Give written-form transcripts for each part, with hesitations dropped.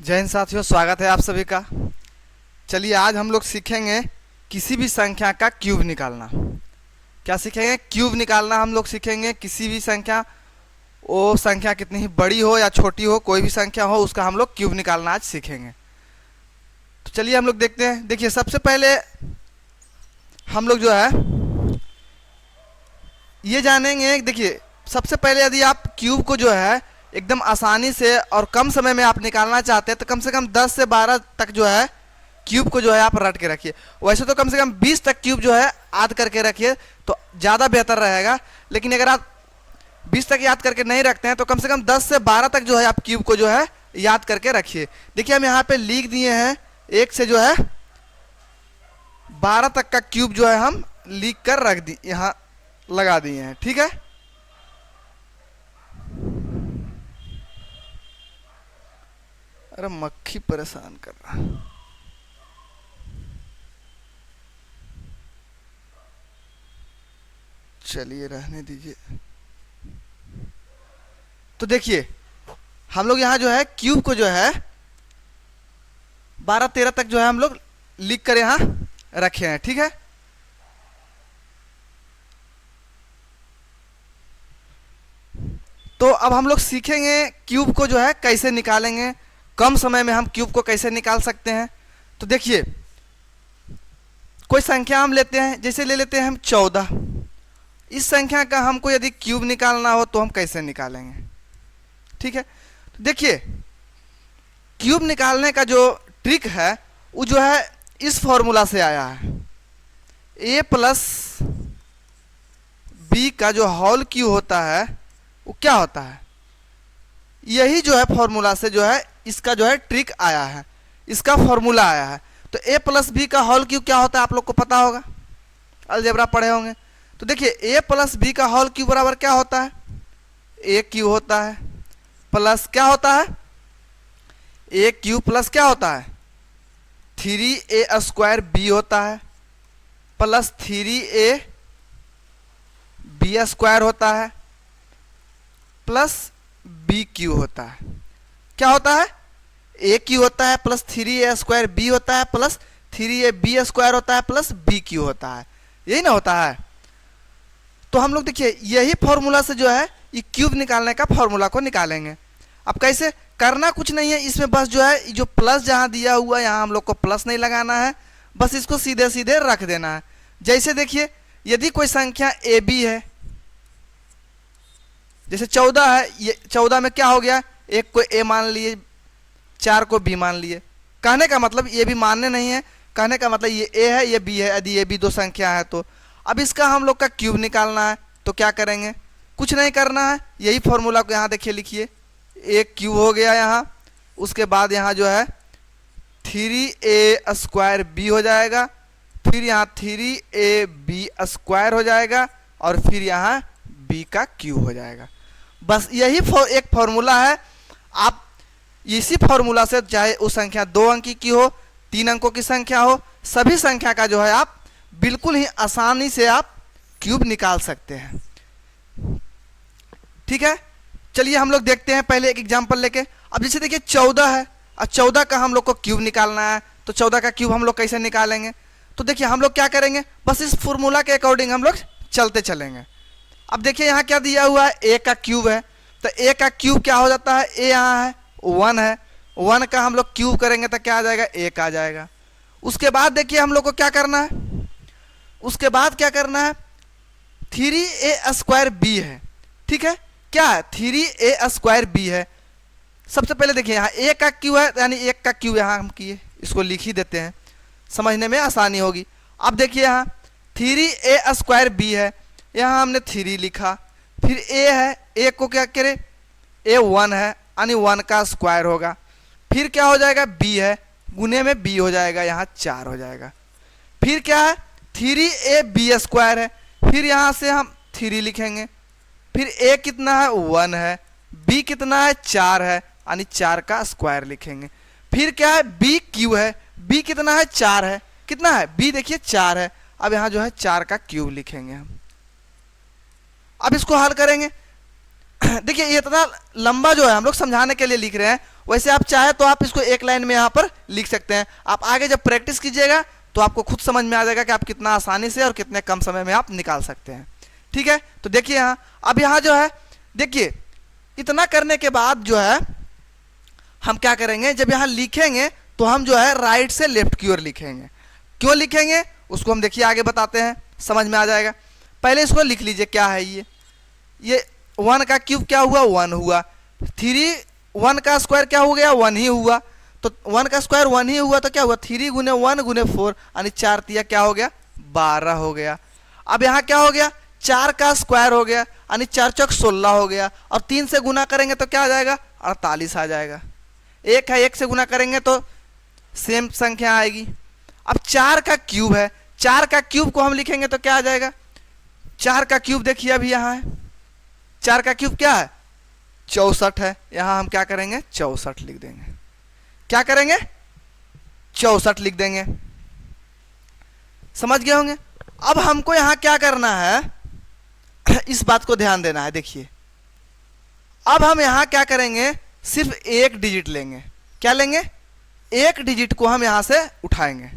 जय हिंद साथियों, स्वागत है आप सभी का। चलिए आज हम लोग सीखेंगे किसी भी संख्या का क्यूब निकालना। क्या सीखेंगे? क्यूब निकालना हम लोग सीखेंगे। किसी भी संख्या, वो संख्या कितनी ही बड़ी हो या छोटी हो, कोई भी संख्या हो, उसका हम लोग क्यूब निकालना आज सीखेंगे। तो चलिए हम लोग देखते हैं। देखिए सबसे पहले हम लोग जो है ये जानेंगे। देखिए सबसे पहले यदि आप क्यूब को जो है एकदम आसानी से और कम समय में आप निकालना चाहते हैं तो कम से कम 10 से 12 तक जो है क्यूब को जो है आप रट के रखिए। वैसे तो कम से कम 20 तक क्यूब जो है याद करके रखिए तो ज़्यादा बेहतर रहेगा। लेकिन अगर आप 20 तक याद करके नहीं रखते हैं तो कम से कम 10 से 12 तक जो है आप क्यूब को जो है याद करके रखिए। देखिए हम यहाँ पे लिख दिए हैं 1 से जो है 12 तक का क्यूब जो है हम लिख कर रख दी, यहाँ लगा दिए हैं। ठीक है, अरे मक्खी परेशान कर रहा। चलिए रहने दीजिए। तो देखिए हम लोग यहाँ जो है क्यूब को जो है 12-13 तक जो है हम लोग लिख कर यहाँ रखे हैं। ठीक है, तो अब हम लोग सीखेंगे क्यूब को जो है कैसे निकालेंगे, कम समय में हम क्यूब को कैसे निकाल सकते हैं। तो देखिए कोई संख्या हम लेते हैं, जैसे ले लेते हैं हम 14। इस संख्या का हमको यदि क्यूब निकालना हो तो हम कैसे निकालेंगे? ठीक है, तो देखिए क्यूब निकालने का जो ट्रिक है वो जो है इस फॉर्मूला से आया है। a प्लस बी का जो होल क्यूब होता है वो क्या होता है, यही जो है फॉर्मूला से जो है इसका जो है ट्रिक आया है, इसका फॉर्मूला आया है। तो a प्लस बी का होल क्यूब क्या होता है आप लोग को पता होगा, अलजेब्रा पढ़े होंगे। तो देखिए a प्लस बी का होल क्यूब बराबर क्या होता है, a क्यूब होता है प्लस क्या होता है, a क्यूब प्लस क्या होता है 3a स्क्वायर b होता है प्लस 3a b स्क्वायर होता है प्लस बी क्यू होता है। क्या होता है, ए क्यू होता है प्लस 3a स्क्वायर बी होता है प्लस 3a बी स्क्वायर होता है प्लस बी क्यू होता है, यही ना होता है। तो हम लोग देखिए यही फॉर्मूला से जो है ये क्यूब निकालने का फॉर्मूला को निकालेंगे। अब कैसे करना, कुछ नहीं है इसमें, बस जो है जो प्लस जहाँ दिया हुआ यहाँ हम लोग को प्लस नहीं लगाना है, बस इसको सीधे सीधे रख देना है। जैसे देखिए यदि कोई संख्या ए बी है, जैसे 14 है, ये 14 में क्या हो गया, एक को ए मान लिए 4 को बी मान लिए। कहने का मतलब ये भी मानने नहीं है, कहने का मतलब ये ए है ये बी है, यदि ये भी दो संख्या है तो अब इसका हम लोग का क्यूब निकालना है। तो क्या करेंगे, कुछ नहीं करना है, यही फॉर्मूला को यहाँ देखिए लिखिए, एक क्यूब हो गया यहाँ, उसके बाद यहाँ जो है 3a स्क्वायर बी हो जाएगा, फिर यहाँ 3a बी स्क्वायर हो जाएगा और फिर यहाँ b का क्यूब हो जाएगा। बस यही एक फॉर्मूला है। आप इसी फॉर्मूला से चाहे वो संख्या 2 अंकी की हो 3 अंकों की संख्या हो, सभी संख्या का जो है आप बिल्कुल ही आसानी से आप क्यूब निकाल सकते हैं। ठीक है, चलिए हम लोग देखते हैं पहले एक एग्जांपल लेके। अब जैसे देखिए 14 है और 14 का हम लोग को क्यूब निकालना है, तो 14 का क्यूब हम लोग कैसे निकालेंगे? तो देखिए हम लोग क्या करेंगे, बस इस फॉर्मूला के अकॉर्डिंग हम लोग चलते चलेंगे। अब देखिए यहाँ क्या दिया हुआ है, a का क्यूब है, तो a का क्यूब क्या हो जाता है, a यहाँ है 1 है, 1 का हम लोग क्यूब करेंगे तो क्या आ जाएगा, 1 आ जाएगा। उसके बाद देखिए हम लोग को क्या करना है, उसके बाद क्या करना है 3a स्क्वायर b है। ठीक है, क्या है 3a स्क्वायर b है। सबसे पहले देखिए यहाँ a का क्यूब है, यानी 1 का क्यूब यहाँ हम किए, इसको लिख ही देते हैं, समझने में आसानी होगी। अब देखिए यहाँ 3a स्क्वायर b है, यहाँ हमने 3 लिखा, फिर a है, a को क्या करें, a 1 है यानी 1 का स्क्वायर होगा, फिर क्या हो जाएगा b है, गुने में b हो जाएगा, यहाँ 4 हो जाएगा। फिर क्या है 3a b स्क्वायर है, फिर यहाँ से हम 3 लिखेंगे, फिर a कितना है 1 है, b कितना है 4 है यानी 4 का स्क्वायर लिखेंगे। फिर क्या है b क्यू है, b कितना है 4 है, कितना है b देखिए 4 है, अब यहाँ जो है 4 का क्यूब लिखेंगे हम। अब इसको हल करेंगे देखिए ये इतना लंबा जो है हम लोग समझाने के लिए लिख रहे हैं, वैसे आप चाहे तो आप इसको एक लाइन में यहाँ पर लिख सकते हैं। आप आगे जब प्रैक्टिस कीजिएगा तो आपको खुद समझ में आ जाएगा कि आप कितना आसानी से और कितने कम समय में आप निकाल सकते हैं। ठीक है, तो देखिए यहाँ, अब यहाँ जो है देखिए इतना करने के बाद जो है हम क्या करेंगे, जब यहाँ लिखेंगे तो हम जो है राइट से लेफ्ट की ओर लिखेंगे। क्यों लिखेंगे उसको हम देखिए आगे बताते हैं, समझ में आ जाएगा। पहले इसको लिख लीजिए, क्या है ये 1 का क्यूब क्या हुआ, 1 हुआ। 3 1 का स्क्वायर क्या हो गया, 1 ही हुआ। तो 1 का स्क्वायर 1 ही हुआ तो क्या हुआ, 3 गुने 1 गुने 4 यानी 4 तिया क्या हो गया, 12 हो गया। अब यहाँ क्या हो गया, 4 का स्क्वायर हो गया यानी 4 चौक 16 हो गया। और 3 से गुना करेंगे तो क्या आ जाएगा, 48 आ जाएगा। 1 है, 1 से गुना करेंगे तो सेम संख्या आएगी। अब 4 का क्यूब है, 4 का क्यूब को हम लिखेंगे तो क्या आ जाएगा, 4 का क्यूब देखिए अभी यहाँ है, 4 का क्यूब क्या है, 64 है। यहां हम क्या करेंगे, 64 लिख देंगे। क्या करेंगे, 64 लिख देंगे। समझ गए होंगे। अब हमको यहां क्या करना है, इस बात को ध्यान देना है। देखिए अब हम यहां क्या करेंगे, सिर्फ एक डिजिट लेंगे। क्या लेंगे, एक डिजिट को हम यहां से उठाएंगे।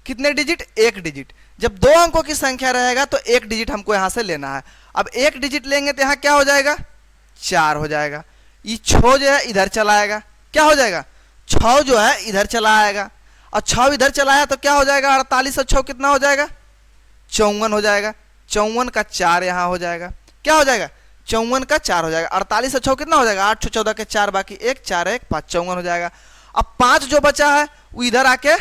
कितने डिजिट, एक डिजिट। जब 2 अंकों की संख्या रहेगा तो एक डिजिट हमको यहां से लेना है। अब एक डिजिट लेंगे तो यहां क्या हो जाएगा, 4 हो जाएगा। ये 6 जो है इधर चला आएगा, क्या हो जाएगा, 6 जो है इधर चला आएगा। और 6 इधर चला आया तो क्या हो जाएगा, 48 और 6 कितना हो जाएगा, 54 हो जाएगा। 54 का 4 यहां हो जाएगा, क्या हो जाएगा, 54 का 4 हो जाएगा। 48 और 6 कितना हो जाएगा, 8 14 के 4 बाकी 1 4 1 5 54 हो जाएगा। अब 5 जो बचा है वो इधर आके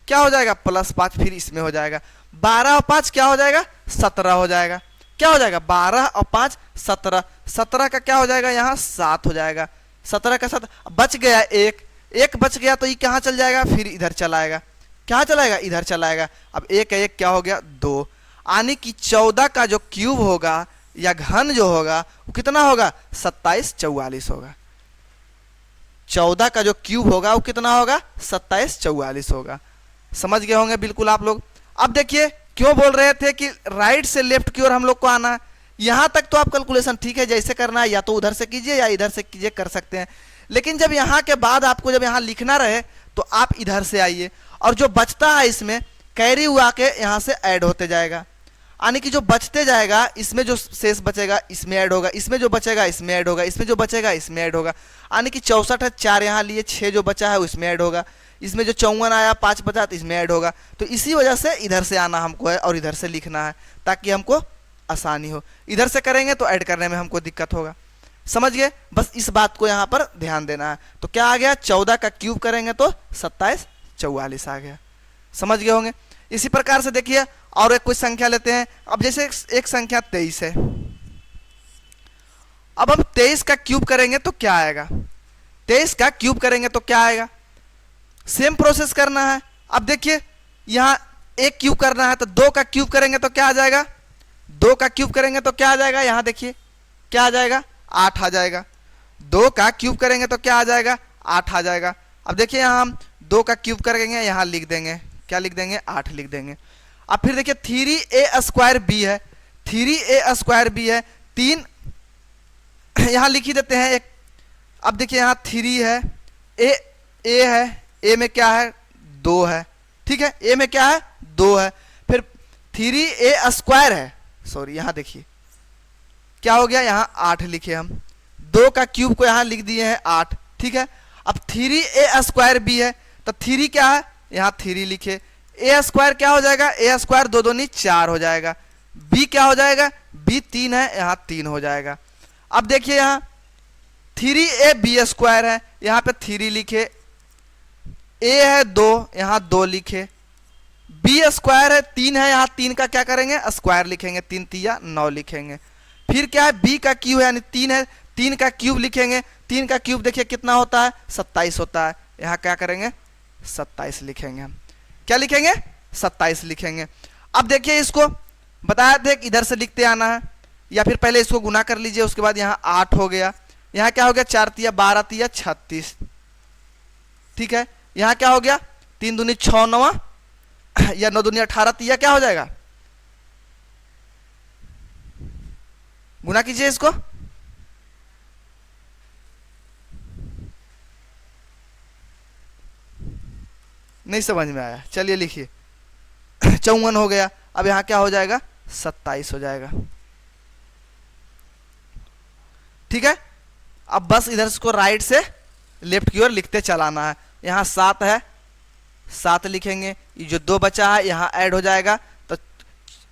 क्या हो जाएगा, +5 फिर इसमें हो जाएगा। 12 और 5 क्या हो जाएगा, 17 हो जाएगा। क्या हो जाएगा, 12 और 5 17, 17 का क्या हो जाएगा, यहाँ 7 हो जाएगा। 17 का 7 बच गया, एक बच गया तो ये कहाँ चल जाएगा, फिर इधर चलाएगा। क्या चलाएगा, इधर चलाएगा। अब 1 क्या हो गया, 2। यानी कि 14 का जो क्यूब होगा या घन जो होगा वो कितना होगा, 27 44 होगा। 14 का जो क्यूब होगा वो कितना होगा, 27 44 होगा। समझ गए होंगे बिल्कुल आप लोग। अब देखिए क्यों बोल रहे थे कि राइट से लेफ्ट की ओर हम लोग को आना है। यहां तक तो आप कैलकुलेशन ठीक है, जैसे करना है या तो उधर से कीजिए या इधर से कीजिए, कर सकते हैं। लेकिन जब यहां के बाद आपको जब यहां लिखना रहे तो आप इधर से आइए, और जो बचता है इसमें कैरी हुआ के यहां से ऐड होते जाएगा। यानी कि जो बचते जाएगा इसमें जो शेष बचेगा इसमें ऐड होगा, इसमें जो बचेगा इसमें ऐड होगा, इसमें जो बचेगा इसमें ऐड होगा। यानी कि 64 है, 4 यहाँ लिए, 6 जो बचा है उसमें ऐड होगा, इसमें जो 54 आया 5 बचा तो इसमें ऐड होगा। तो इसी वजह से इधर से आना हमको है और इधर से लिखना है ताकि हमको आसानी हो। इधर से करेंगे तो ऐड करने में हमको दिक्कत होगा। समझ गए, बस इस बात को यहाँ पर ध्यान देना है। तो क्या आ गया, 14 का क्यूब करेंगे तो 27 44 आ गया। समझ गए होंगे। इसी प्रकार से देखिए और एक कोई संख्या लेते हैं। अब जैसे एक संख्या 23 है, अब हम 23 का क्यूब करेंगे तो क्या आएगा, 23 का क्यूब करेंगे तो क्या आएगा, सेम प्रोसेस करना है। अब देखिए यहां 1 क्यूब करना है तो 2 का क्यूब करेंगे तो क्या आ जाएगा, 2 का क्यूब करेंगे तो क्या आ जाएगा, यहां देखिए क्या आ जाएगा, 8 आ जाएगा। 2 का क्यूब करेंगे तो क्या आ जाएगा, 8 आ जाएगा। अब देखिए यहां हम 2 का क्यूब करेंगे, यहां लिख देंगे, क्या लिख देंगे, 8 लिख देंगे। अब फिर देखिए 3a स्क्वायर बी है, 3a स्क्वायर बी है, 3 यहां लिख ही देते हैं एक। अब देखिए यहां 3 है, ए है, ए में क्या है, 2 है, ठीक है, ए में क्या है, 2 है। फिर 3a स्क्वायर है, सॉरी यहां देखिए क्या हो गया, यहां 8 लिखे हम, 2 का क्यूब को यहां लिख दिए हैं 8, ठीक है। अब 3a स्क्वायर बी है तो 3 क्या है, यहां 3 लिखे। ए स्क्वायर क्या हो जाएगा, ए स्क्वायर 2 दूनी 4 हो जाएगा। बी क्या हो जाएगा, बी 3 है, यहां 3 हो जाएगा। अब देखिए यहां 3ab स्क्वायर है, यहां पे 3 लिखे, ए है 2, यहां 2 लिखे। बी स्क्वायर है 3 है, यहां 3 का क्या करेंगे, स्क्वायर लिखेंगे, 3 तिया 9 लिखेंगे। फिर क्या है, बी का क्यूब है यानी 3 है, 3 का क्यूब लिखेंगे। 3 का क्यूब देखिए कितना होता है, 27 होता है, यहां क्या करेंगे, 27 लिखेंगे। हम क्या लिखेंगे, 27 लिखेंगे। अब देखिए इसको बताया थे इधर से लिखते आना है, या फिर पहले इसको गुना कर लीजिए, उसके बाद यहाँ 8 हो गया, यहाँ क्या हो गया, 4 तिया 12 तिया 36, ठीक है। यहाँ क्या हो गया, 3 दूनी 6 9 या 9 दूनी 18 तिया क्या हो जाएगा, गुना कीजिए इसको, नहीं समझ में आया, चलिए लिखिए 54 हो गया। अब यहाँ क्या हो जाएगा, 27 हो जाएगा। ठीक है, अब बस इधर इसको राइट से लेफ्ट की ओर लिखते चलाना है। यहाँ 7 है, 7 लिखेंगे, ये जो 2 बचा है यहाँ ऐड हो जाएगा, तो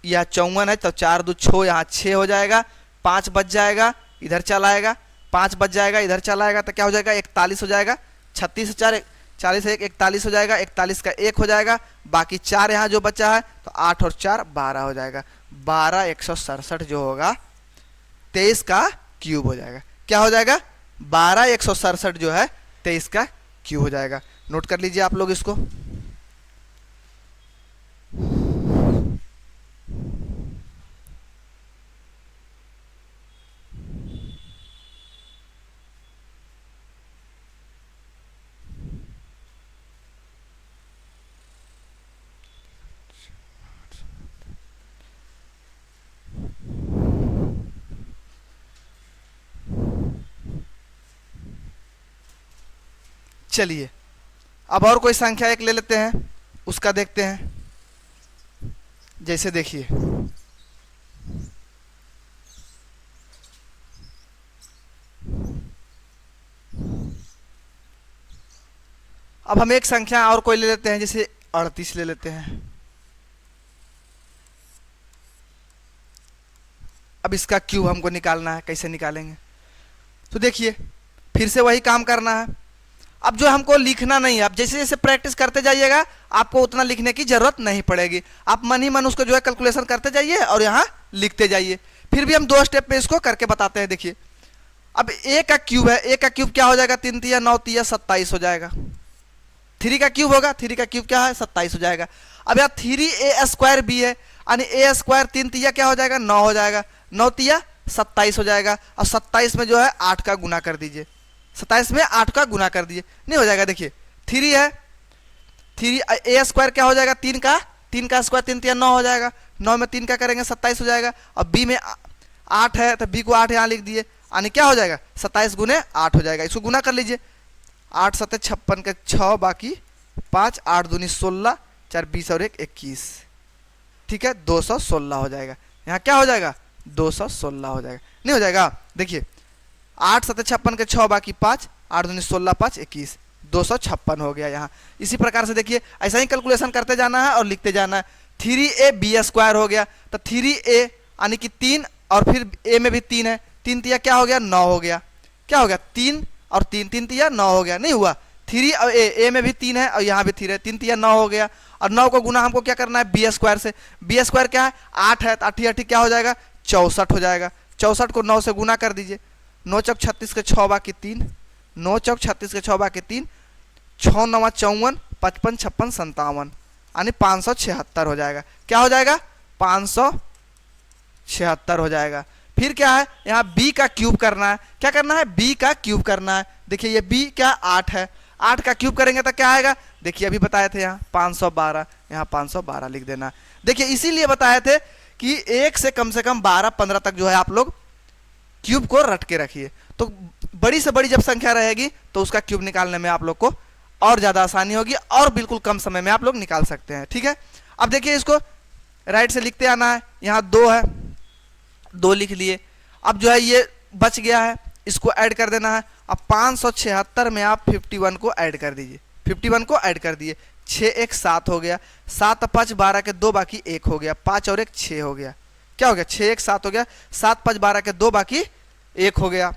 यह 54 है, तो 4 2 6, यहाँ 6 हो जाएगा। 5 बच जाएगा, इधर चला आएगा, 5 बच जाएगा, इधर चला आएगा, तो क्या हो जाएगा, 41 हो जाएगा। 36 4 40 1 41 हो जाएगा, 41 का 1 हो जाएगा, बाकी 4 यहाँ जो बचा है, तो 8 और 4 12 हो जाएगा। 12 167 जो होगा 23 का क्यूब हो जाएगा। क्या हो जाएगा, 12 167 जो है 23 का क्यूब हो जाएगा। नोट कर लीजिए आप लोग इसको। चलिए अब और कोई संख्या एक ले लेते हैं, उसका देखते हैं। जैसे देखिए अब हम एक संख्या और कोई ले लेते हैं, जैसे 38 ले लेते हैं। अब इसका क्यूब हमको निकालना है, कैसे निकालेंगे, तो देखिए फिर से वही काम करना है। अब जो हमको लिखना नहीं है, अब जैसे जैसे प्रैक्टिस करते जाइएगा आपको उतना लिखने की जरूरत नहीं पड़ेगी। आप मन ही मन उसको जो है कैलकुलेशन करते जाइए और यहाँ लिखते जाइए। फिर भी हम 2 स्टेप में इसको करके बताते हैं। देखिए अब a का क्यूब है, a का क्यूब क्या हो जाएगा, 3 तिया 9 तिया 27 हो जाएगा। 3 का क्यूब होगा, 3 का क्यूब क्या है, 27 हो जाएगा। अब यहाँ 3a² b है, यानी a² 3 तिया क्या हो जाएगा, 9 हो जाएगा। 9 तिया 27 हो जाएगा। और 27 में जो है 8 का गुना कर दीजिए, 27 में 8 का गुना कर दीजिए, नहीं हो जाएगा। देखिए 3 है, 3 a² क्या हो जाएगा, 3 का स्क्वायर 3 तिया 9 हो जाएगा। 9 में 3 का करेंगे 27 हो जाएगा। और b में 8 है, तो b को 8 यहाँ लिख दिए, यानी क्या हो जाएगा, 27 गुने 8 हो जाएगा। इसको गुना कर लीजिए, 8 7 56 के 6, बाकी 5, 8 दूनी 16, 4 20 और 1 21। ठीक है, 216 हो जाएगा। यहाँ क्या हो जाएगा, 216 हो जाएगा, नहीं हो जाएगा। देखिए 8 7 56 के 6, बाकी 5, 8 दूनी 16, 5 21, 256 हो गया यहाँ। इसी प्रकार से देखिए ऐसा ही कैलकुलेशन करते जाना है और लिखते जाना है। 3ab² हो गया, तो 3a यानी कि 3, और फिर a में भी 3 है, 3 तिया क्या हो गया, 9 हो गया। क्या हो गया, 3 और 3, 3 तिया 9 हो गया, नहीं हुआ। 3 और a में भी 3 है और यहाँ भी 3 है, 3 तिया 9 हो गया। और 9 को गुना हमको क्या करना है, b² से। b² क्या है, 8 है, तो 8 8 क्या हो जाएगा, 64 हो जाएगा। 64 को 9 से गुना कर दीजिए, 9 चौक 36 के 6, बाकी 3, 9 चौक 36 के 6, बाकी 3, 6 9 54, 55 56 57, यानी 576 हो जाएगा। क्या हो जाएगा, 576 हो जाएगा। फिर क्या है, यहाँ b का क्यूब करना है। क्या करना है, b का क्यूब करना है। देखिए ये b क्या 8 है, 8 का क्यूब करेंगे तो क्या आएगा, देखिए अभी बताए थे यहाँ 512, यहाँ 512 लिख देना। देखिए इसीलिए बताए थे कि 1 से कम 12 15 तक जो है आप लोग क्यूब को रट के रखिए, तो बड़ी से बड़ी जब संख्या रहेगी तो उसका क्यूब निकालने में आप लोग को और ज़्यादा आसानी होगी और बिल्कुल कम समय में आप लोग निकाल सकते हैं। ठीक है, अब देखिए इसको राइट से लिखते आना है। यहाँ 2 है, 2 लिख लिए। अब जो है ये बच गया है, इसको ऐड कर देना है। अब 576 में आप 51 को ऐड कर दीजिए, 51 को ऐड कर दिए, 6 1 7 हो गया, 7 5 12 के 2, बाकी 1 हो गया, 5 और 1 6 हो गया। क्या हो गया, 6 1 7 हो गया, 7 5 12 के 2, बाकी 1 हो गया,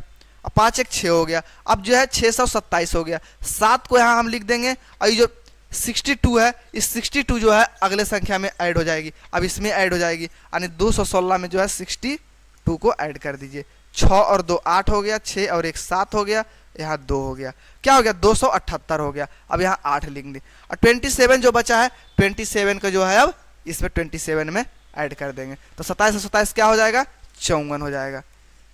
5 1 6 हो गया। अब जो है 627 हो गया। 7 को यहाँ हम लिख देंगे, और ये जो 62 है, इस 62 जो है अगले संख्या में ऐड हो जाएगी, अब इसमें ऐड हो जाएगी, यानी 216 में जो है 62 को ऐड कर दीजिए। 6 और 2 8 हो गया, 6 और 1 7 हो गया, यहाँ 2 हो गया। क्या हो गया, 278 हो गया। अब यहाँ 8 लिख दी, और 27 जो बचा है, 27 का जो है अब इसमें 27 में ऐड कर देंगे, तो 27 से 27 क्या हो जाएगा, 54 हो जाएगा।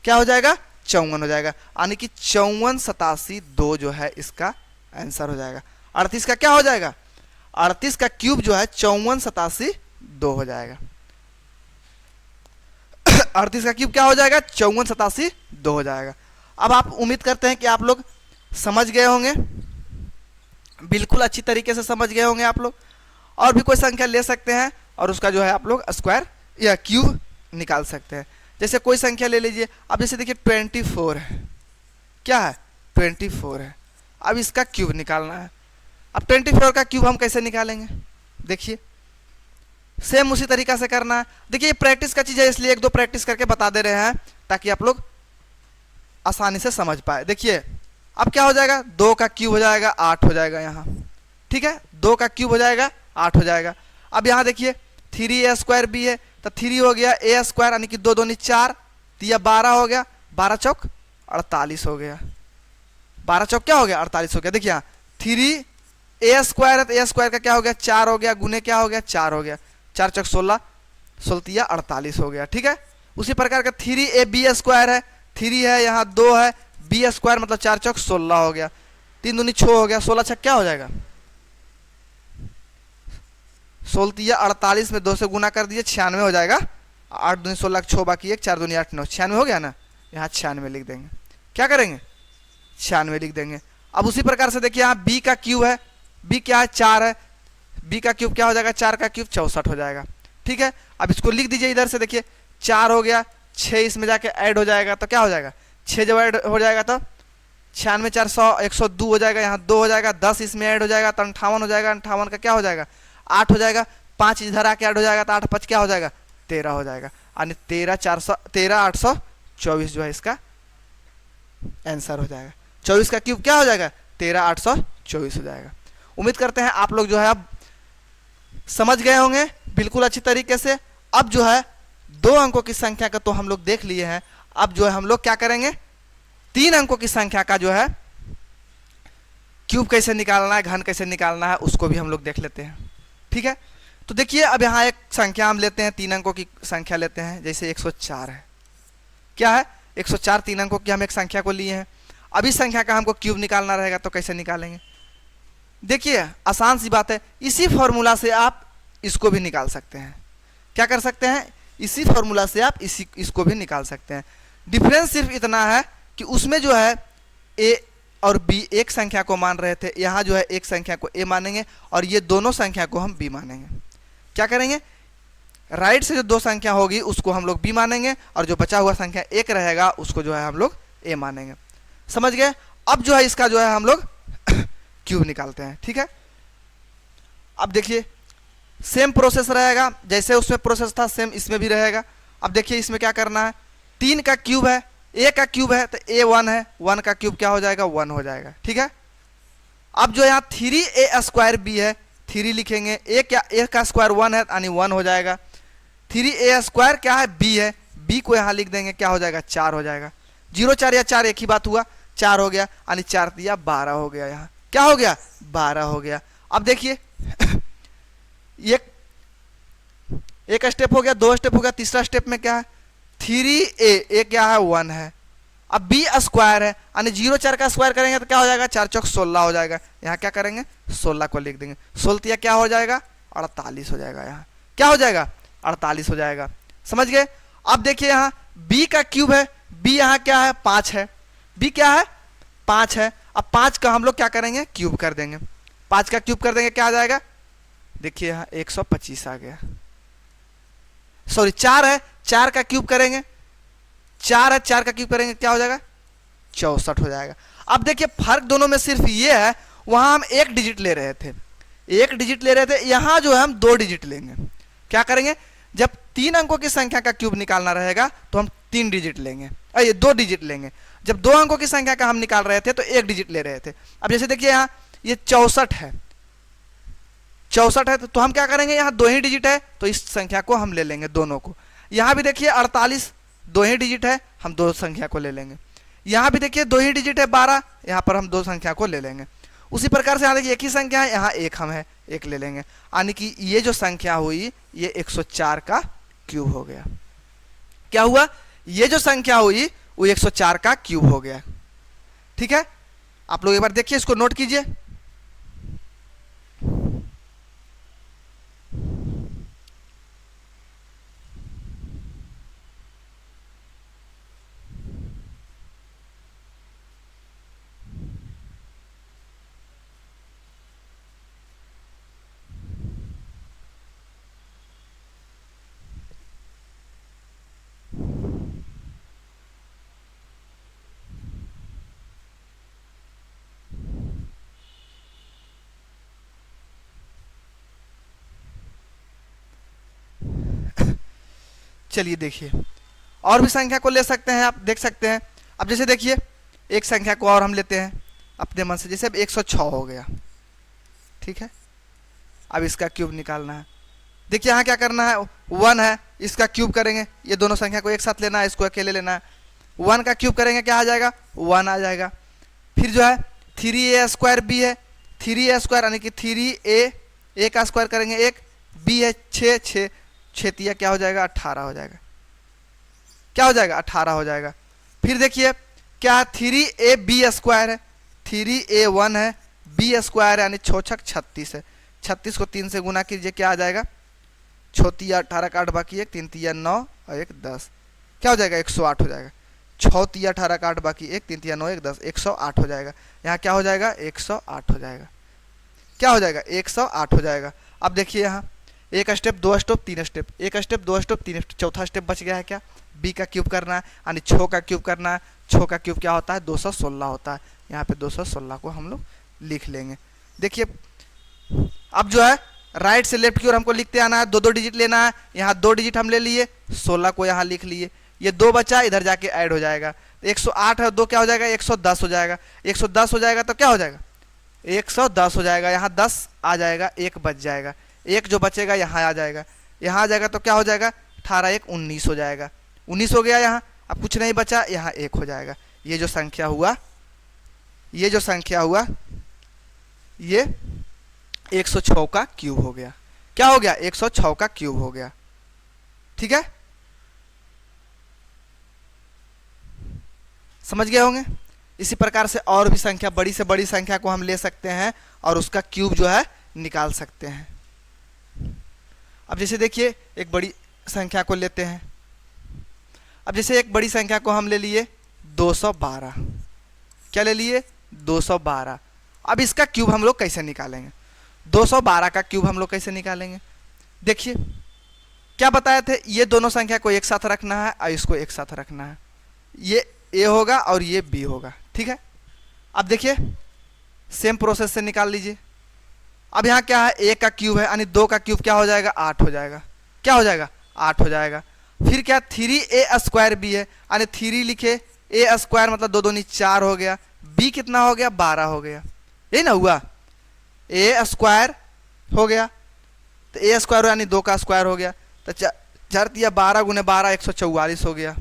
क्या हो जाएगा, 54 हो जाएगा, यानी कि 54 87 2 जो है इसका आंसर हो जाएगा। 38 का क्या हो जाएगा, 38 का क्यूब जो है 54 87 2 हो जाएगा। 38 का क्यूब क्या हो जाएगा, 54 87 2 हो जाएगा। अब आप उम्मीद करते हैं कि आप लोग समझ गए होंगे। बिल्कुल अच्छी तरीके से समझ गए होंगे आप लोग। और भी कोई संख्या ले सकते हैं और उसका जो है आप लोग स्क्वायर या क्यूब निकाल सकते हैं। जैसे कोई संख्या ले लीजिए, अब जैसे देखिए 24 है, क्या है 24 है। अब इसका क्यूब निकालना है। अब 24 का क्यूब हम कैसे निकालेंगे, देखिए सेम उसी तरीका से करना है। देखिए ये प्रैक्टिस का चीज़ है, इसलिए एक दो प्रैक्टिस करके बता दे रहे हैं ताकि आप लोग आसानी से समझ पाए। देखिए अब क्या हो जाएगा, 2 का क्यूब हो जाएगा 8 हो जाएगा यहाँ, ठीक है 2 का क्यूब हो जाएगा 8 हो जाएगा। अब यहाँ देखिए 3a² भी है तो 3 हो गया a² यानी कि 2 दूनी 4, तो यह 12 हो गया, 12 चौक 48 हो गया, 12 चौक क्या हो गया 48 हो गया। देखिए यहाँ 3a² है तो a² का क्या हो गया 4 हो गया, गुने क्या हो गया 4 हो गया, 4 चौक 16, 16 48 हो गया, ठीक है। उसी प्रकार का 3ab² है, 3 है यहाँ 2 है, b² मतलब 4 चौक 16 हो गया, 3 दूनी 6 हो गया, 16 छक क्या हो जाएगा 16 48 में 2 से गुना कर दिए 96 हो जाएगा, 8 दूनी 16 6 बाकी 1, 4 दूनी 8 9, 96 हो गया ना। यहाँ 96 लिख देंगे, क्या करेंगे 96 लिख देंगे। अब उसी प्रकार से देखिए यहाँ b का क्यूब है, b क्या है 4 है, b का क्यूब क्या हो जाएगा 4 का क्यूब 64 हो जाएगा, ठीक है। अब इसको लिख दीजिए इधर से, देखिए 4 हो गया, 6 इसमें जाके ऐड हो जाएगा तो क्या हो जाएगा 6 जब ऐड हो जाएगा तो 96 400 102 हो जाएगा, यहाँ 2 हो जाएगा, 10 इसमें ऐड हो जाएगा तो 58 हो जाएगा, 58 का क्या हो जाएगा 8 हो जाएगा, 5 इधर आके ऐड हो जाएगा तो 8 5 क्या हो जाएगा 13 हो जाएगा, यानी 13 824 जो है इसका आंसर हो जाएगा। 24 का क्यूब क्या हो जाएगा 13 824 हो जाएगा। उम्मीद करते हैं आप लोग जो है अब समझ गए होंगे बिल्कुल अच्छी तरीके से। अब जो है 2 अंकों की संख्या का तो हम लोग देख लिए हैं, अब जो है हम लोग क्या करेंगे 3 अंकों की संख्या का जो है क्यूब कैसे निकालना है, घन कैसे निकालना है उसको भी हम लोग देख लेते हैं, ठीक है। तो देखिए अब यहाँ एक संख्या हम लेते हैं, 3 अंकों की संख्या लेते हैं, जैसे 104 है, क्या है 104 3 अंकों की हम एक संख्या को लिए हैं। अब इस संख्या का हमको क्यूब निकालना रहेगा तो कैसे निकालेंगे, देखिए आसान सी बात है, इसी फॉर्मूला से आप इसको भी निकाल सकते हैं। क्या कर सकते हैं, इसी फॉर्मूला से आप इसको भी निकाल सकते हैं। डिफरेंस सिर्फ इतना है कि उसमें जो है a और b एक संख्या को मान रहे थे, यहाँ जो है एक संख्या को a मानेंगे और ये दोनों संख्या को हम b मानेंगे। क्या करेंगे, राइट से जो 2 संख्या होगी उसको हम लोग b मानेंगे और जो बचा हुआ संख्या 1 रहेगा उसको जो है हम लोग a मानेंगे। समझ गए। अब जो है इसका जो है हम लोग क्यूब निकालते हैं, ठीक है। अब देखिए सेम प्रोसेस रहेगा, जैसे उसमें प्रोसेस था सेम इसमें भी रहेगा। अब देखिए इसमें क्या करना है, 3 का क्यूब है, a का क्यूब है तो a 1 है, 1 का क्यूब क्या हो जाएगा 1 हो जाएगा, ठीक है। अब जो यहाँ 3a² b है, 3 लिखेंगे, a क्या a का स्क्वायर 1 है यानी 1 हो जाएगा, 3a² क्या है b है, b को यहाँ लिख देंगे क्या हो जाएगा 4 हो जाएगा, 0 4 या 4 एक ही बात हुआ, 4 हो गया यानी 4 दिया 12 हो गया, यहाँ क्या हो गया 12 हो गया। अब देखिए एक स्टेप हो गया, 2 स्टेप हो गया, तीसरा स्टेप में क्या है 3a क्या है 1 है, अब b² है यानी 0 4 का स्क्वायर करेंगे तो क्या हो जाएगा 4 चौक 16 हो जाएगा, यहाँ क्या करेंगे 16 को लिख देंगे, 16 क्या हो जाएगा 48 हो जाएगा, यहाँ क्या हो जाएगा 48 हो जाएगा। समझ गए। अब देखिए यहाँ b का क्यूब है, b यहाँ क्या है 5 है, b क्या है 5 है। अब 5 का हम लोग क्या करेंगे क्यूब कर देंगे, 5 का क्यूब कर देंगे क्या आ जाएगा, देखिए यहाँ 125 आ गया, सॉरी 4 है, 4 का क्यूब करेंगे, 4 है 4 का क्यूब करेंगे क्या हो जाएगा 64 हो जाएगा। अब देखिए फर्क दोनों में सिर्फ ये है, वहां हम 1 डिजिट ले रहे थे, 1 डिजिट ले रहे थे, यहां जो है हम 2 डिजिट लेंगे। क्या करेंगे, जब 3 अंकों की संख्या का क्यूब निकालना रहेगा तो हम 3 डिजिट लेंगे, ये 2 डिजिट लेंगे। जब 2 अंकों की संख्या का हम निकाल रहे थे तो 1 डिजिट ले रहे थे। अब जैसे देखिए यहाँ ये 64 है, 64 है तो हम क्या करेंगे, यहाँ 2 ही डिजिट है तो इस संख्या को हम ले लेंगे दोनों को। यहाँ भी देखिए 48 2 ही डिजिट है, हम 2 संख्या को ले लेंगे। यहाँ भी देखिए 2 ही डिजिट है 12, यहाँ पर हम 2 संख्या को ले लेंगे। उसी प्रकार से यहाँ देखिए एक ही संख्या है, यहाँ एक हम है, एक ले लेंगे, यानी कि ये जो संख्या हुई ये 104 का क्यूब हो गया। क्या हुआ, ये जो संख्या हुई वो 104 का क्यूब हो गया, ठीक है। आप लोग एक बार देखिए, इसको नोट कीजिए। चलिए देखिए, और भी संख्या को ले सकते हैं, आप देख सकते हैं। अब जैसे देखिए एक संख्या को और हम लेते हैं अपने मन से, जैसे अब 106 हो गया, ठीक है। अब इसका क्यूब निकालना है। देखिए यहाँ क्या करना है, 1 है, इसका क्यूब करेंगे, ये दोनों संख्या को एक साथ लेना है, इसको अकेले लेना है। 1 का क्यूब करेंगे क्या आ जाएगा, 1 आ जाएगा। फिर जो है 3a² b है, 3a² यानी कि 3a का स्क्वायर करेंगे 1, b है 6 6 क्या हो जाएगा, 18 हो जाएगा। क्या हो जाएगा, 18 हो जाएगा। फिर देखिए क्या 3ab² है, 3a1 है, b² यानी 6 36 है, 36 को 3 से गुना कीजिए, क्या आ जाएगा, 6 18 का 8 बाकी 1, 3 9 और 1 10, क्या हो जाएगा, 108 हो जाएगा। 6 18 का 8 बाकी 1, 3 9 1 10, 108 हो जाएगा। यहाँ क्या हो जाएगा, 108 हो जाएगा। क्या हो जाएगा, 108 हो जाएगा। अब देखिए यहाँ एक स्टेप, 2 स्टेप, 3 स्टेप, एक स्टेप, 2 स्टेप, 3 स्टेप, चौथा स्टेप बच गया है क्या, b का क्यूब करना है, यानी 6 का क्यूब करना है। 6 का क्यूब क्या होता है, 216 होता है। यहाँ पे 216 को हम लोग लिख लेंगे। देखिए अब जो है राइट से लेफ्ट की ओर हमको लिखते आना है, 2 डिजिट लेना है। यहाँ 2 डिजिट हम ले लिए, 16 को यहाँ लिख लिए, ये 2 बचा, इधर जाके ऐड हो जाएगा। 108 है, 2 क्या हो जाएगा, 110 हो जाएगा। 110 हो जाएगा तो क्या हो जाएगा, 110 हो जाएगा। यहाँ 10 आ जाएगा, 1 बच जाएगा, 1 जो बचेगा यहाँ आ जाएगा, यहाँ आ जाएगा तो क्या हो जाएगा, 18 1 19 हो जाएगा। 19 हो गया यहाँ, अब कुछ नहीं बचा, यहाँ 1 हो जाएगा। ये जो संख्या हुआ, ये जो संख्या हुआ, ये 106 का क्यूब हो गया। क्या हो गया, 106 का क्यूब हो गया, ठीक है। समझ गए होंगे। इसी प्रकार से और भी संख्या, बड़ी से बड़ी संख्या को हम ले सकते हैं और उसका क्यूब जो है निकाल सकते हैं। अब जैसे देखिए एक बड़ी संख्या को लेते हैं। अब जैसे एक बड़ी संख्या को हम ले लिए 212, क्या ले लिए, 212। अब इसका क्यूब हम लोग कैसे निकालेंगे, 212 का क्यूब हम लोग कैसे निकालेंगे। देखिए क्या बताए थे, ये दोनों संख्या को एक साथ रखना है और इसको एक साथ रखना है। ये a होगा और ये b होगा, ठीक है। अब देखिए सेम प्रोसेस से निकाल लीजिए। अब यहाँ क्या है, a का क्यूब है, यानी 2 का क्यूब क्या हो जाएगा, 8 हो जाएगा। क्या हो जाएगा, 8 हो जाएगा। फिर क्या 3a² b है, यानी 3 लिखे, a² मतलब 2 दूनी 4 हो गया, b कितना हो गया, 12 हो गया। यही ना हुआ, a² हो गया तो a² यानी 2 का स्क्वायर हो गया, तो 4 तिया 12 गुने 12 144 हो गया।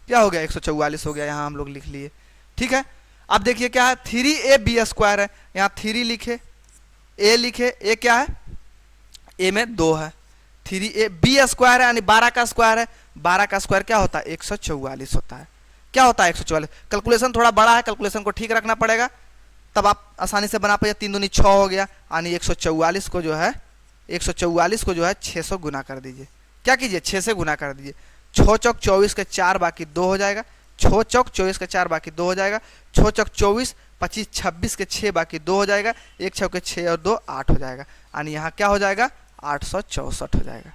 क्या हो गया, 144 हो गया, यहाँ हम लोग लिख लिए, ठीक है। अब देखिए क्या है, 3ab² है, यहाँ 3 लिखे, a लिखे, a क्या है, a में 2 है, 3ab² है यानी 12 का स्क्वायर है, 12 का स्क्वायर क्या होता है, 144 होता है। क्या होता है, 144। कैलकुलेशन थोड़ा बड़ा है, कैलकुलेशन को ठीक रखना पड़ेगा, तब आप आसानी से बना पाइए। 3 दूनी 6 हो गया, यानी 144 को जो है 600 गुना कर दीजिए। क्या कीजिए, 6 से गुना कर दीजिए। 6 चौक 24 के 4 बाकी 2 हो जाएगा, 6 चौक 24 के 4 बाकी 2 हो जाएगा, 6 चौक 24 25 26 के 6 बाकी 2 हो जाएगा, 1 6 के 6 और 2 8 हो जाएगा, यानी यहाँ क्या हो जाएगा, 864 हो जाएगा।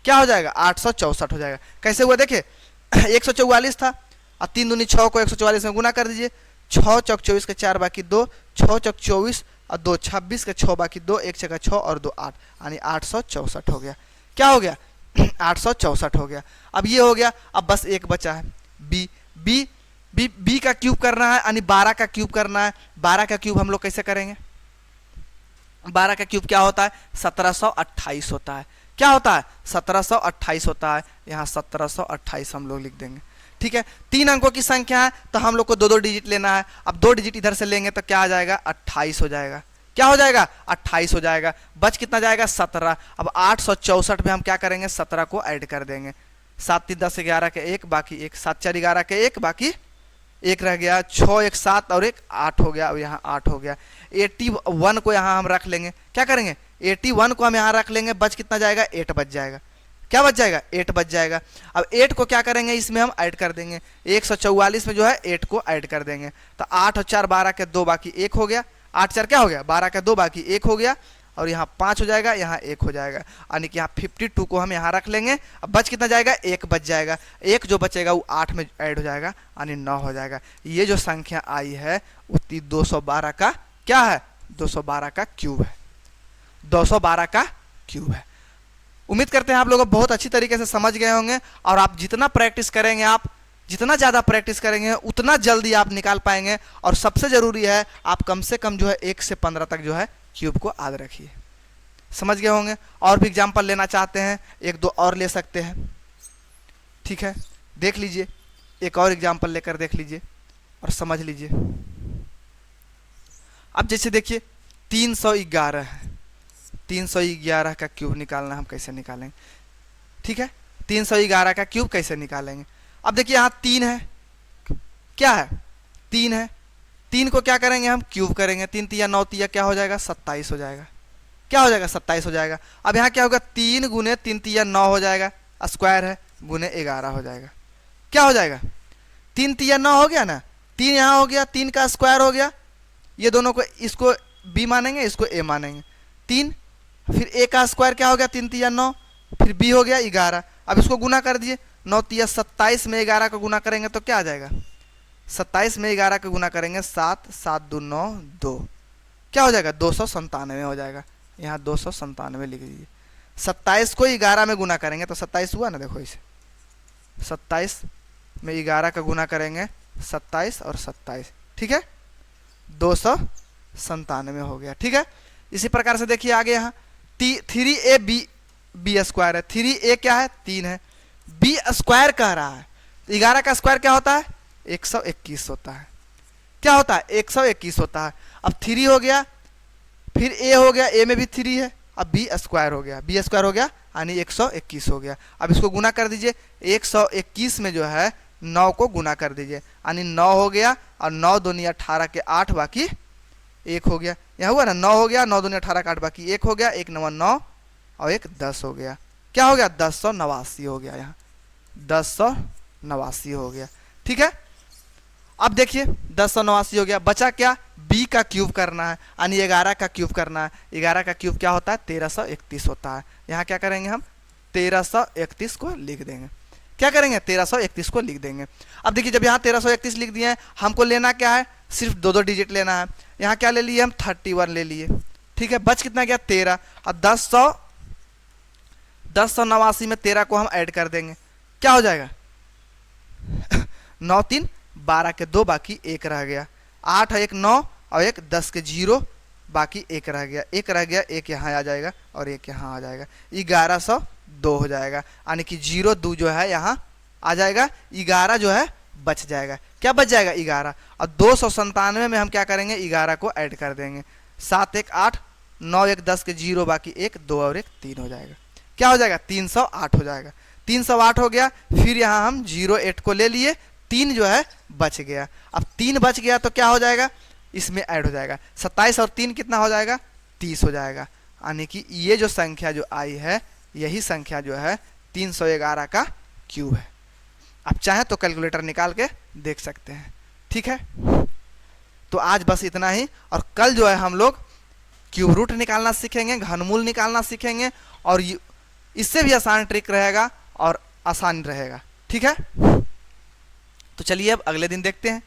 क्या हो जाएगा, 864 हो जाएगा। कैसे हुआ देखिए, 144 था और 3 दूनी 6 को 144 में गुना कर दीजिए। 6 चौक 24 के 4 बाकी 2, 6 चौक 24 और 2 26 के 6 बाकी 2, 1 6 का 6 और 2 8, यानी 864 हो गया। क्या हो गया, 864 हो गया। अब ये हो गया, अब बस एक बचा है b का क्यूब करना है, यानी 12 का क्यूब करना है। 12 का क्यूब हम लोग कैसे करेंगे, 12 का क्यूब क्या होता है, 1728 होता है। क्या होता है, 1728 होता है। यहाँ 1728 हम लोग लिख देंगे, ठीक है। 3 अंकों की संख्या है तो हम लोग को 2 डिजिट लेना है। अब 2 डिजिट इधर से लेंगे तो क्या आ जाएगा, 28 हो जाएगा। क्या हो जाएगा, 28 हो जाएगा। बच कितना जाएगा, 17। अब 864 में हम क्या करेंगे, 17 को ऐड कर देंगे। 7 3 10 11 के 1 बाकी 1, 7 4 11 के 1 बाकी 1 रह गया, 6 1 7 और 1 8 हो गया। अब यहाँ 8 हो गया। 81 को यहाँ हम रख लेंगे। क्या करेंगे, 81 को हम यहाँ रख लेंगे। बच कितना जाएगा, 8 बच जाएगा। क्या बच जाएगा, 8 बच जाएगा। अब 8 को क्या करेंगे, इसमें हम ऐड कर देंगे। 144 में जो है 8 को ऐड कर देंगे, तो 8 और 4 12 के 2 बाकी 1 हो गया। 8 4 क्या हो गया, 12 के 2 बाकी 1 हो गया, और यहाँ 5 हो जाएगा, यहाँ 1 हो जाएगा, यानी कि यहाँ 52 को हम यहाँ रख लेंगे। अब बच कितना जाएगा, 1 बच जाएगा। 1 जो बचेगा वो 8 में ऐड हो जाएगा, यानी 9 हो जाएगा। ये जो संख्या आई है उतनी 212 का क्या है, 212 का क्यूब है। 212 का क्यूब है। उम्मीद करते हैं आप लोग बहुत अच्छी तरीके से समझ गए होंगे, और आप जितना प्रैक्टिस करेंगे, आप जितना ज़्यादा प्रैक्टिस करेंगे उतना जल्दी आप निकाल पाएंगे। और सबसे ज़रूरी है आप कम से कम जो है 1 से 15 तक जो है क्यूब को याद रखिए। समझ गए होंगे। और भी एग्जाम्पल लेना चाहते हैं, 1-2 और ले सकते हैं। ठीक है, देख लीजिए, एक और एग्जाम्पल लेकर देख लीजिए और समझ लीजिए। अब जैसे देखिए 311 है, 311 का क्यूब निकालना, हम कैसे निकालेंगे? ठीक है, 311 का क्यूब कैसे निकालेंगे? अब देखिए यहाँ 3 है, क्या है? 3 है। 3 को क्या करेंगे हम? क्यूब करेंगे। 3 तिया 9 तिया क्या हो जाएगा? 27 हो जाएगा। क्या हो जाएगा? 27 हो जाएगा। अब यहाँ क्या होगा? 3 गुने 3 तिया 9 हो जाएगा, स्क्वायर है, गुने 11 हो जाएगा। क्या हो जाएगा? 3 तिया 9 हो गया ना, 3 यहाँ हो गया, 3 का स्क्वायर हो गया। ये दोनों को, इसको बी मानेंगे, इसको ए मानेंगे। 3 फिर ए का स्क्वायर क्या हो गया? 3 तिया 9, फिर बी हो गया 11। अब इसको गुना कर दिए, 9 तिया 27 में 11 को गुना करेंगे तो क्या आ जाएगा? 27 में 11 को गुना करेंगे 7, 7 2 9 2, क्या हो जाएगा? 297 हो जाएगा। यहाँ 297 लिख दीजिए। 27 को 11 में गुना करेंगे तो 27 हुआ ना, देखो इसे 27 में 11 का गुना करेंगे 27 और 27, ठीक है, 297 हो गया। ठीक है, इसी प्रकार से देखिए आगे यहाँ 3ab बी स्क्वायर है। 3a क्या है? 3 है। बी स्क्वायर कह रहा है, 11 का स्क्वायर क्या होता है? 121 होता है। क्या होता है? 121 होता है। अब 3 हो गया, फिर a हो गया, a में भी 3 है, अब बी स्क्वायर हो गया, बी स्क्वायर हो गया यानी 121 हो गया। अब इसको गुना कर दीजिए, 121 में जो है 9 को गुना कर दीजिए, यानी 9 हो गया, और 9 दूनी 18 के 8 बाकी 1 हो गया। यहाँ हुआ ना, 9 हो गया, 9 दूनी 18 का 8 बाकी 1 हो गया, 1 9 9 और 1 10 हो गया। क्या हो गया? 1089 हो गया। यहाँ 1089 हो गया। ठीक है, अब देखिए 1089 हो गया, बचा क्या? बी का क्यूब करना है, यानी 11 का क्यूब करना है। 11 का क्यूब क्या होता है? 1331 होता है। यहाँ क्या करेंगे हम? 1331 को लिख देंगे। क्या करेंगे? 1331 को लिख देंगे। अब देखिए जब यहाँ 1331 लिख दिए हैं, हमको लेना क्या है? सिर्फ 2 डिजिट लेना है। यहाँ क्या ले लिए हम? 31 ले लिए। ठीक है, बच कितना गया? 13। और 1089 में 13 को हम ऐड कर देंगे, क्या हो जाएगा? 9 3 12 के 2 बाकी 1 रह गया, 8 1 9 और 1 10 के 0 बाकी 1 रह गया, 1 रह गया, 1 यहाँ आ जाएगा और 1 यहाँ आ जाएगा, 1102 हो जाएगा। यानी कि 0 2 जो है यहाँ आ जाएगा, 11 जो है बच जाएगा। क्या बच जाएगा? 11। और 297 में हम क्या करेंगे? 11 को ऐड कर देंगे। 7 1 8 9 1 10 के 0 बाकी 1 2 और 1 3 हो जाएगा। क्या हो जाएगा? 308 हो जाएगा। 308 हो गया। फिर यहाँ हम 08 को ले लिए, 3 जो है बच गया। अब 3 बच गया तो क्या हो जाएगा? इसमें ऐड हो जाएगा। 27 और 3 कितना हो जाएगा? 30 हो जाएगा। यानी कि ये जो संख्या जो आई है, यही संख्या जो है 311 का क्यूब है। आप चाहें तो कैलकुलेटर निकाल के देख सकते हैं। ठीक है, तो आज बस इतना ही, और कल जो है हम लोग क्यूब रूट निकालना सीखेंगे, घनमूल निकालना सीखेंगे, और इससे भी आसान ट्रिक रहेगा और आसान रहेगा। ठीक है, तो चलिए अब अगले दिन देखते हैं।